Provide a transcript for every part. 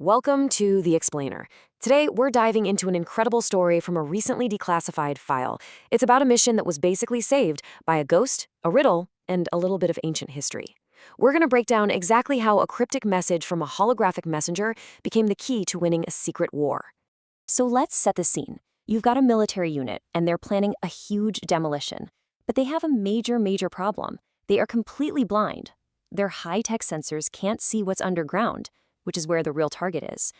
Welcome to The Explainer. Today, we're diving into an incredible story from a recently declassified file. It's about a mission that was basically saved by a ghost, a riddle, and a little bit of ancient history. We're going to break down exactly how a cryptic message from a holographic messenger became the key to winning a secret war. So let's set the scene. You've got a military unit, and they're planning a huge demolition. But they have a major problem. They are completely blind. Their high-tech sensors can't see what's underground, which is where the real target is.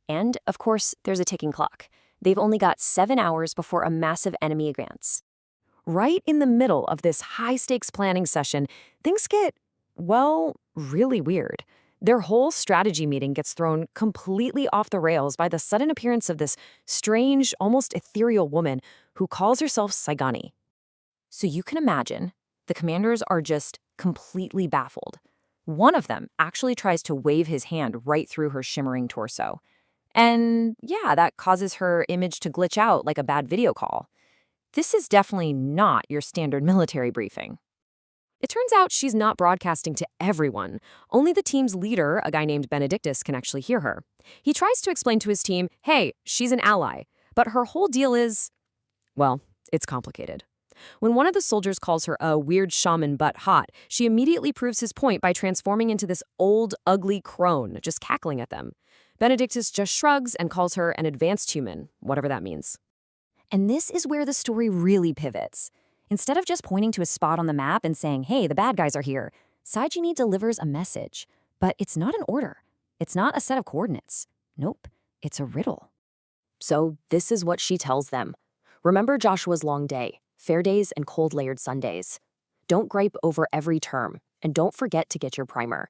And, of course, there's a ticking clock. They've only got 7 hours before a massive enemy advance. Right in the middle of this high-stakes planning session, things get, well, really weird. Their whole strategy meeting gets thrown completely off the rails by the sudden appearance of this strange, almost ethereal woman who calls herself Cyganie. So you can imagine, the commanders are just completely baffled. One of them actually tries to wave his hand right through her shimmering torso. And yeah, that causes her image to glitch out like a bad video call. This is definitely not your standard military briefing. It turns out she's not broadcasting to everyone. Only the team's leader, a guy named Benedictus, can actually hear her. He tries to explain to his team, hey, she's an ally. But her whole deal is, well, it's complicated. When one of the soldiers calls her a weird shaman but hot, she immediately proves his point by transforming into this old, ugly crone, just cackling at them. Benedictus just shrugs and calls her an advanced human, whatever that means. And this is where the story really pivots. Instead of just pointing to a spot on the map and saying, hey, the bad guys are here, Cyganie delivers a message. But it's not an order. It's not a set of coordinates. Nope, it's a riddle. So this is what she tells them. Remember Joshua's long day. Fair days and cold-layered Sundays. Don't gripe over every term, and don't forget to get your primer.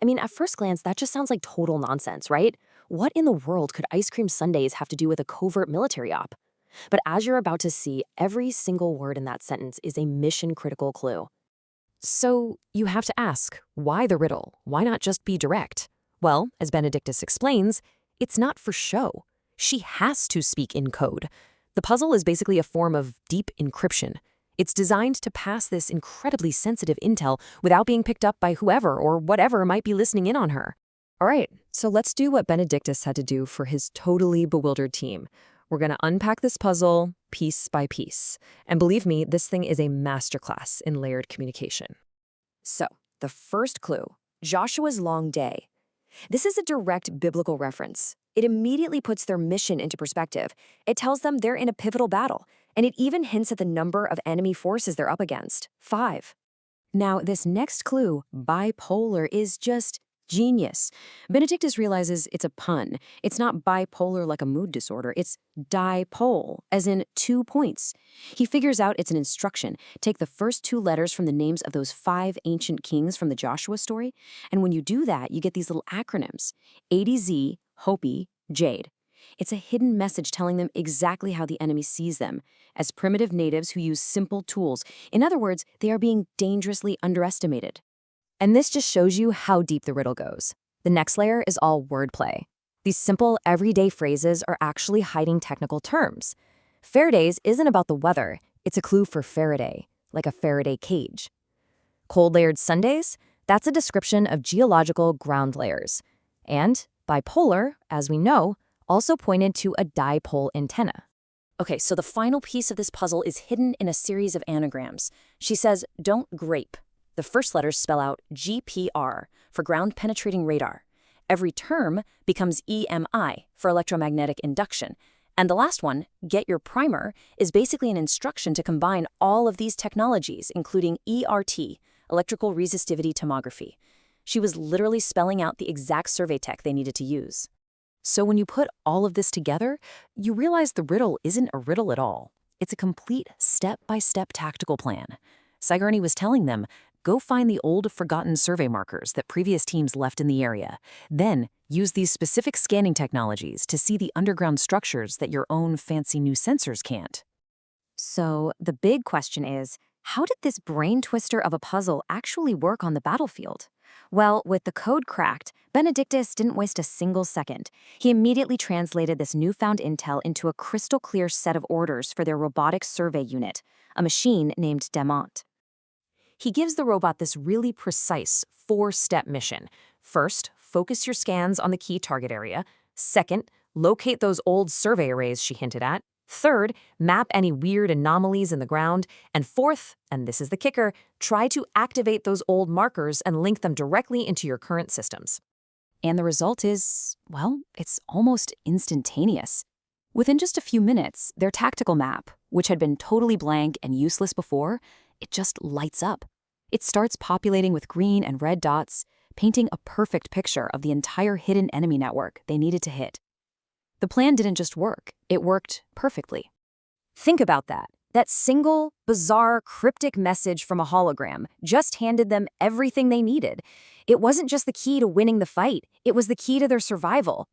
I mean, at first glance, that just sounds like total nonsense, right? What in the world could ice cream sundaes have to do with a covert military op? But as you're about to see, every single word in that sentence is a mission-critical clue. So you have to ask, why the riddle? Why not just be direct? Well, as Benedictus explains, it's not for show. She has to speak in code. The puzzle is basically a form of deep encryption. It's designed to pass this incredibly sensitive intel without being picked up by whoever or whatever might be listening in on her. All right, so let's do what Benedictus had to do for his totally bewildered team. We're going to unpack this puzzle piece by piece. And believe me, this thing is a masterclass in layered communication. So, the first clue, Joshua's long day. This is a direct biblical reference. It immediately puts their mission into perspective. It tells them they're in a pivotal battle, and it even hints at the number of enemy forces they're up against, 5. Now, this next clue, bipolar, is just genius. Benedictus realizes it's a pun. It's not bipolar like a mood disorder. It's dipole, as in 2 points. He figures out it's an instruction. Take the first 2 letters from the names of those 5 ancient kings from the Joshua story, and when you do that, you get these little acronyms, ADZ, Hopi, Jade. It's a hidden message telling them exactly how the enemy sees them, as primitive natives who use simple tools. In other words, they are being dangerously underestimated. And this just shows you how deep the riddle goes. The next layer is all wordplay. These simple, everyday phrases are actually hiding technical terms. Fair days isn't about the weather. It's a clue for Faraday, like a Faraday cage. Cold-layered Sundays? That's a description of geological ground layers. And bipolar, as we know, also pointed to a dipole antenna. Okay, so the final piece of this puzzle is hidden in a series of anagrams. She says, don't grape. The first letters spell out GPR for ground-penetrating radar. Every term becomes EMI for electromagnetic induction. And the last one, get your primer, is basically an instruction to combine all of these technologies, including ERT, electrical resistivity tomography. She was literally spelling out the exact survey tech they needed to use. So when you put all of this together, you realize the riddle isn't a riddle at all. It's a complete step-by-step tactical plan. Cyganie was telling them, go find the old forgotten survey markers that previous teams left in the area. Then use these specific scanning technologies to see the underground structures that your own fancy new sensors can't. So the big question is, how did this brain twister of a puzzle actually work on the battlefield? Well, with the code cracked, Benedictus didn't waste a single second. He immediately translated this newfound intel into a crystal-clear set of orders for their robotic survey unit, a machine named Demont. He gives the robot this really precise 4-step mission. First, focus your scans on the key target area. Second, locate those old survey arrays she hinted at. Third, map any weird anomalies in the ground. And fourth, and this is the kicker, try to activate those old markers and link them directly into your current systems. And the result is, well, it's almost instantaneous. Within just a few minutes, their tactical map, which had been totally blank and useless before, it just lights up. It starts populating with green and red dots, painting a perfect picture of the entire hidden enemy network they needed to hit. The plan didn't just work, it worked perfectly. Think about that. That single, bizarre, cryptic message from a hologram just handed them everything they needed. It wasn't just the key to winning the fight, it was the key to their survival.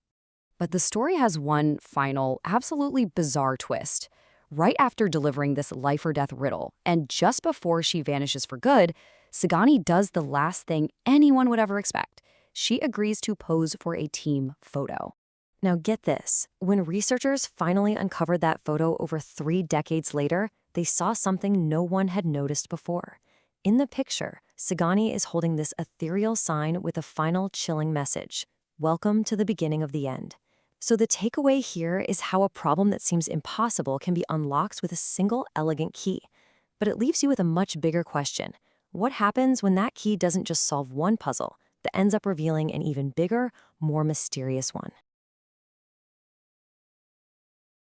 But the story has one final, absolutely bizarre twist. Right after delivering this life-or-death riddle, and just before she vanishes for good, Cyganie does the last thing anyone would ever expect. She agrees to pose for a team photo. Now get this, when researchers finally uncovered that photo over 3 decades later, they saw something no one had noticed before. In the picture, Cyganie is holding this ethereal sign with a final chilling message. Welcome to the beginning of the end. So the takeaway here is how a problem that seems impossible can be unlocked with a single elegant key. But it leaves you with a much bigger question. What happens when that key doesn't just solve one puzzle, that ends up revealing an even bigger, more mysterious one?